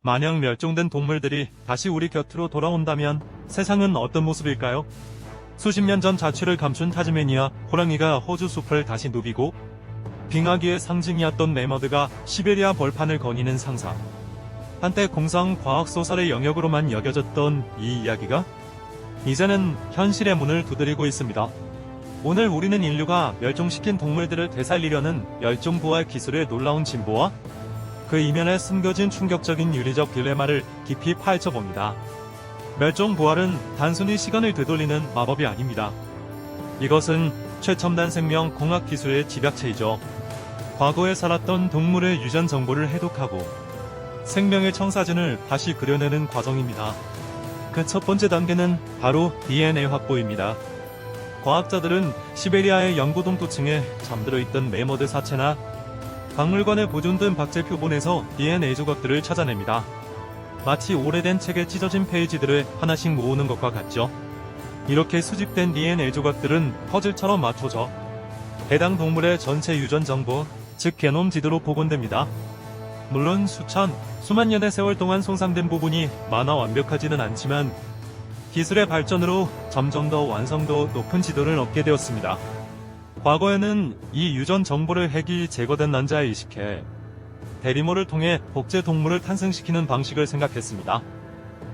만약 멸종된 동물들이 다시 우리 곁으로 돌아온다면 세상은 어떤 모습일까요? 수십 년 전 자취를 감춘 타즈메니아 호랑이가 호주 숲을 다시 누비고 빙하기의 상징이었던 매머드가 시베리아 벌판을 거니는 상상. 한때 공상 과학소설의 영역으로만 여겨졌던 이 이야기가 이제는 현실의 문을 두드리고 있습니다. 오늘 우리는 인류가 멸종시킨 동물들을 되살리려는 멸종부활 기술의 놀라운 진보와 그 이면에 숨겨진 충격적인 윤리적 딜레마를 깊이 파헤쳐봅니다. 멸종부활은 단순히 시간을 되돌리는 마법이 아닙니다. 이것은 최첨단 생명 공학 기술의 집약체이죠. 과거에 살았던 동물의 유전 정보를 해독하고 생명의 청사진을 다시 그려내는 과정입니다. 그 첫 번째 단계는 바로 DNA 확보입니다. 과학자들은 시베리아의 영구동토층에 잠들어 있던 매머드 사체나 박물관에 보존된 박제 표본에서 DNA 조각들을 찾아냅니다. 마치 오래된 책에 찢어진 페이지들을 하나씩 모으는 것과 같죠. 이렇게 수집된 DNA 조각들은 퍼즐처럼 맞춰져 해당 동물의 전체 유전 정보, 즉 게놈 지도로 복원됩니다. 물론 수만 년의 세월 동안 손상된 부분이 많아 완벽하지는 않지만 기술의 발전으로 점점 더 완성도 높은 지도를 얻게 되었습니다. 과거에는 이 유전 정보를 핵이 제거된 난자에 이식해 대리모를 통해 복제 동물을 탄생시키는 방식을 생각했습니다.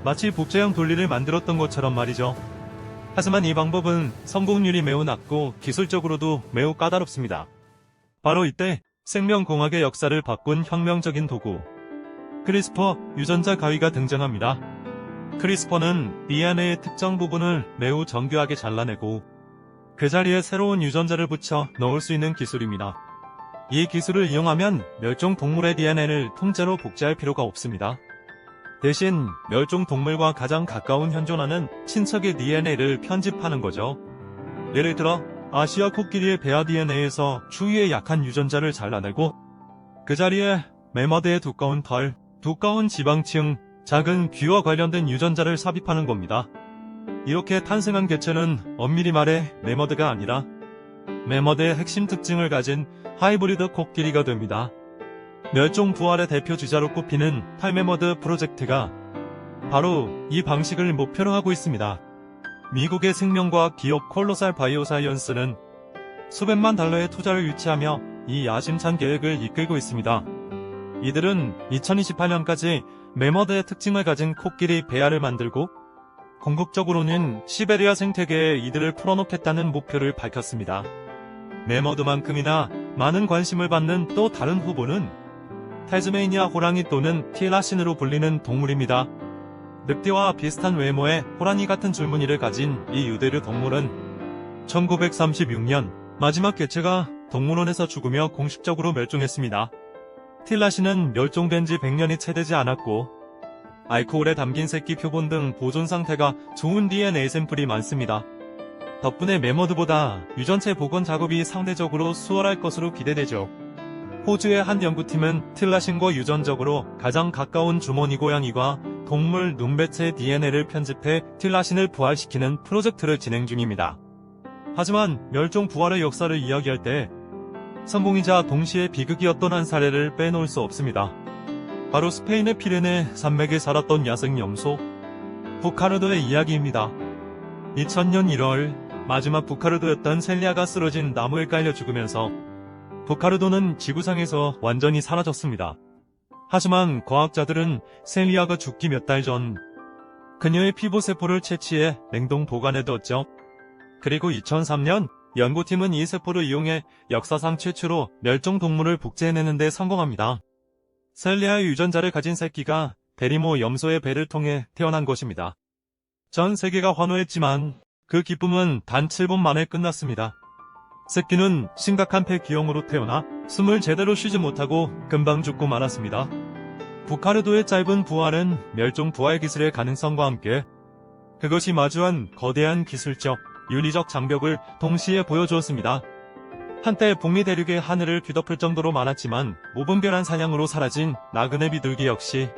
마치 복제형 돌리를 만들었던 것처럼 말이죠. 하지만 이 방법은 성공률이 매우 낮고 기술적으로도 매우 까다롭습니다. 바로 이때 생명공학의 역사를 바꾼 혁명적인 도구 크리스퍼 유전자 가위가 등장합니다. 크리스퍼는 DNA의 특정 부분을 매우 정교하게 잘라내고 그 자리에 새로운 유전자를 붙여 넣을 수 있는 기술입니다. 이 기술을 이용하면 멸종 동물의 DNA를 통째로 복제할 필요가 없습니다. 대신 멸종 동물과 가장 가까운 현존하는 친척의 DNA를 편집하는 거죠. 예를 들어 아시아 코끼리의 배아 DNA에서 추위에 약한 유전자를 잘라내고 그 자리에 매머드의 두꺼운 털, 두꺼운 지방층, 작은 귀와 관련된 유전자를 삽입하는 겁니다. 이렇게 탄생한 개체는 엄밀히 말해 매머드가 아니라 매머드의 핵심 특징을 가진 하이브리드 코끼리가 됩니다. 멸종 부활의 대표 주자로 꼽히는 탈매머드 프로젝트가 바로 이 방식을 목표로 하고 있습니다. 미국의 생명과학 기업 콜로살 바이오사이언스는 수백만 달러의 투자를 유치하며 이 야심찬 계획을 이끌고 있습니다. 이들은 2028년까지 매머드의 특징을 가진 코끼리 배아를 만들고 궁극적으로는 시베리아 생태계에 이들을 풀어놓겠다는 목표를 밝혔습니다. 매머드만큼이나 많은 관심을 받는 또 다른 후보는 타즈메이니아 호랑이 또는 틸라신으로 불리는 동물입니다. 늑대와 비슷한 외모의 호랑이 같은 줄무늬를 가진 이 유대류 동물은 1936년 마지막 개체가 동물원에서 죽으며 공식적으로 멸종했습니다. 틸라신은 멸종된 지 100년이 채 되지 않았고 알코올에 담긴 새끼 표본 등 보존 상태가 좋은 DNA 샘플이 많습니다. 덕분에 매머드보다 유전체 복원 작업이 상대적으로 수월할 것으로 기대되죠. 호주의 한 연구팀은 틸라신과 유전적으로 가장 가까운 주머니 고양이가 동물 눈배체 DNA를 편집해 틸라신을 부활시키는 프로젝트를 진행 중입니다. 하지만 멸종 부활의 역사를 이야기할 때 성공이자 동시에 비극이었던 한 사례를 빼놓을 수 없습니다. 바로 스페인의 피레네 산맥에 살았던 야생 염소 부카르도의 이야기입니다. 2000년 1월 마지막 부카르도였던 셀리아가 쓰러진 나무에 깔려 죽으면서 부카르도는 지구상에서 완전히 사라졌습니다. 하지만 과학자들은 셀리아가 죽기 몇 달 전 그녀의 피부세포를 채취해 냉동 보관해뒀죠. 그리고 2003년 연구팀은 이 세포를 이용해 역사상 최초로 멸종동물을 복제해내는 데 성공합니다. 셀리아의 유전자를 가진 새끼가 대리모 염소의 배를 통해 태어난 것입니다. 전 세계가 환호했지만 그 기쁨은 단 7분 만에 끝났습니다. 새끼는 심각한 폐기형으로 태어나 숨을 제대로 쉬지 못하고 금방 죽고 말았습니다. 부카르도의 짧은 부활은 멸종 부활 기술의 가능성과 함께 그것이 마주한 거대한 기술적, 윤리적 장벽을 동시에 보여주었습니다. 한때 북미 대륙의 하늘을 뒤덮을 정도로 많았지만 무분별한 사냥으로 사라진 나그네 비둘기 역시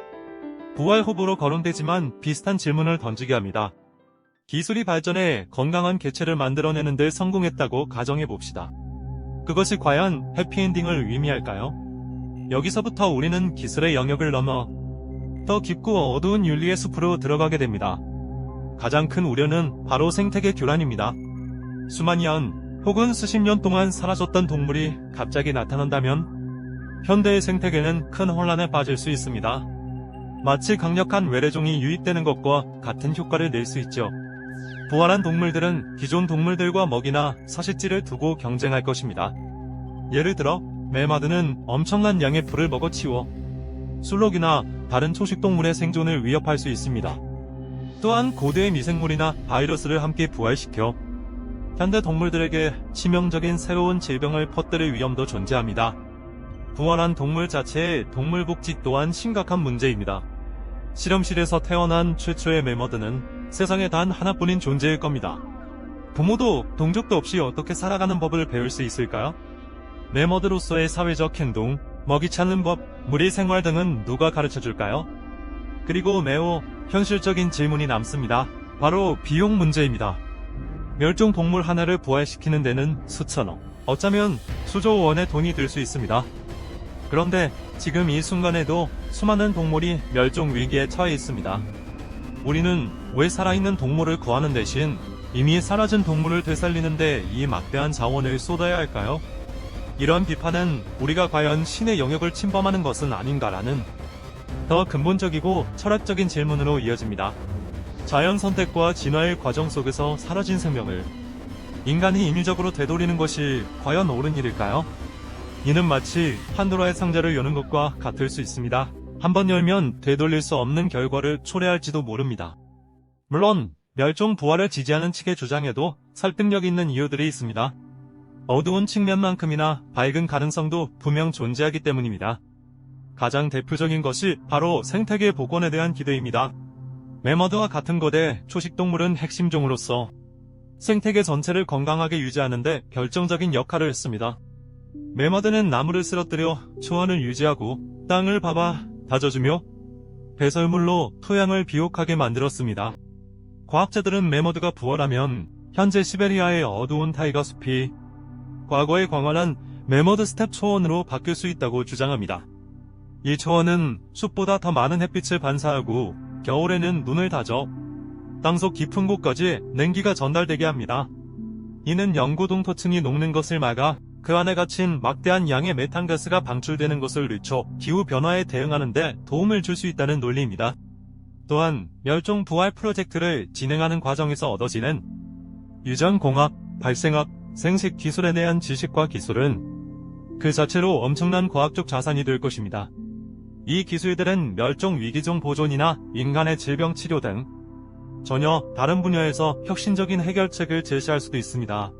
부활 후보로 거론되지만 비슷한 질문을 던지게 합니다. 기술이 발전해 건강한 개체를 만들어내는 데 성공했다고 가정해봅시다. 그것이 과연 해피엔딩을 의미할까요? 여기서부터 우리는 기술의 영역을 넘어 더 깊고 어두운 윤리의 숲으로 들어가게 됩니다. 가장 큰 우려는 바로 생태계 교란입니다. 수만 년 혹은 수십 년 동안 사라졌던 동물이 갑자기 나타난다면 현대의 생태계는 큰 혼란에 빠질 수 있습니다. 마치 강력한 외래종이 유입되는 것과 같은 효과를 낼 수 있죠. 부활한 동물들은 기존 동물들과 먹이나 서식지를 두고 경쟁할 것입니다. 예를 들어 메마드는 엄청난 양의 풀을 먹어치워 술록이나 다른 초식동물의 생존을 위협할 수 있습니다. 또한 고대의 미생물이나 바이러스를 함께 부활시켜 현대 동물들에게 치명적인 새로운 질병을 퍼뜨릴 위험도 존재합니다. 부활한 동물 자체의 동물복지 또한 심각한 문제입니다. 실험실에서 태어난 최초의 메머드는 세상에 단 하나뿐인 존재일 겁니다. 부모도 동족도 없이 어떻게 살아가는 법을 배울 수 있을까요? 메머드로서의 사회적 행동, 먹이 찾는 법, 무리 생활 등은 누가 가르쳐줄까요? 그리고 매우 현실적인 질문이 남습니다. 바로 비용 문제입니다. 멸종 동물 하나를 부활시키는 데는 수천억, 어쩌면 수조 원의 돈이 들 수 있습니다. 그런데 지금 이 순간에도 수많은 동물이 멸종 위기에 처해 있습니다. 우리는 왜 살아있는 동물을 구하는 대신 이미 사라진 동물을 되살리는데 이 막대한 자원을 쏟아야 할까요? 이런 비판은 우리가 과연 신의 영역을 침범하는 것은 아닌가라는 더 근본적이고 철학적인 질문으로 이어집니다. 자연 선택과 진화의 과정 속에서 사라진 생명을 인간이 인위적으로 되돌리는 것이 과연 옳은 일일까요? 이는 마치 판도라의 상자를 여는 것과 같을 수 있습니다. 한번 열면 되돌릴 수 없는 결과를 초래할지도 모릅니다. 물론 멸종 부활을 지지하는 측의 주장에도 설득력 있는 이유들이 있습니다. 어두운 측면만큼이나 밝은 가능성도 분명 존재하기 때문입니다. 가장 대표적인 것이 바로 생태계 복원에 대한 기대입니다. 메머드와 같은 거대 초식동물은 핵심종으로서 생태계 전체를 건강하게 유지하는 데 결정적인 역할을 했습니다. 메머드는 나무를 쓰러뜨려 초원을 유지하고 땅을 다져주며 배설물로 토양을 비옥하게 만들었습니다. 과학자들은 메머드가 부활하면 현재 시베리아의 어두운 타이거 숲이 과거의 광활한 메머드 스텝 초원으로 바뀔 수 있다고 주장합니다. 이 초원은 숲보다 더 많은 햇빛을 반사하고 겨울에는 눈을 다져 땅속 깊은 곳까지 냉기가 전달되게 합니다. 이는 영구 동토층이 녹는 것을 막아 그 안에 갇힌 막대한 양의 메탄가스가 방출되는 것을 늦춰 기후변화에 대응하는 데 도움을 줄 수 있다는 논리입니다. 또한 멸종 부활 프로젝트를 진행하는 과정에서 얻어지는 유전공학, 발생학, 생식 기술에 대한 지식과 기술은 그 자체로 엄청난 과학적 자산이 될 것입니다. 이 기술들은 멸종 위기종 보존이나 인간의 질병 치료 등 전혀 다른 분야에서 혁신적인 해결책을 제시할 수도 있습니다.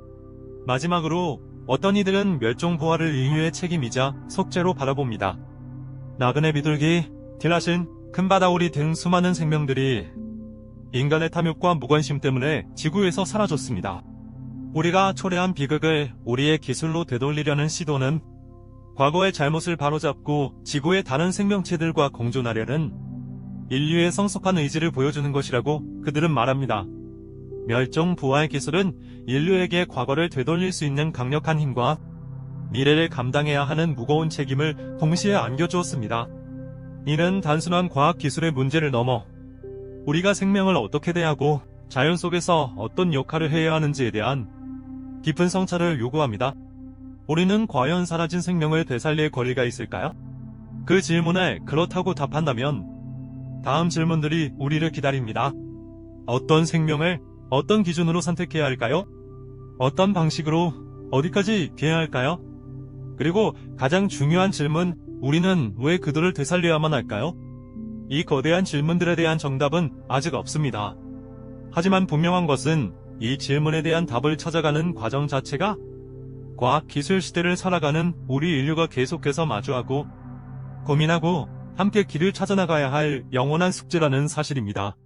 마지막으로 어떤 이들은 멸종 부활을 인류의 책임이자 속죄로 바라봅니다. 나그네 비둘기, 딜라신, 금바다오리 등 수많은 생명들이 인간의 탐욕과 무관심 때문에 지구에서 사라졌습니다. 우리가 초래한 비극을 우리의 기술로 되돌리려는 시도는 과거의 잘못을 바로잡고 지구의 다른 생명체들과 공존하려는 인류의 성숙한 의지를 보여주는 것이라고 그들은 말합니다. 멸종 부활 기술은 인류에게 과거를 되돌릴 수 있는 강력한 힘과 미래를 감당해야 하는 무거운 책임을 동시에 안겨주었습니다. 이는 단순한 과학 기술의 문제를 넘어 우리가 생명을 어떻게 대하고 자연 속에서 어떤 역할을 해야 하는지에 대한 깊은 성찰을 요구합니다. 우리는 과연 사라진 생명을 되살릴 권리가 있을까요? 그 질문에 그렇다고 답한다면 다음 질문들이 우리를 기다립니다. 어떤 생명을 어떤 기준으로 선택해야 할까요? 어떤 방식으로 어디까지 피해야 할까요? 그리고 가장 중요한 질문, 우리는 왜 그들을 되살려야만 할까요? 이 거대한 질문들에 대한 정답은 아직 없습니다. 하지만 분명한 것은 이 질문에 대한 답을 찾아가는 과정 자체가 과학 기술 시대를 살아가는 우리 인류가 계속해서 마주하고 고민하고 함께 길을 찾아나가야 할 영원한 숙제라는 사실입니다.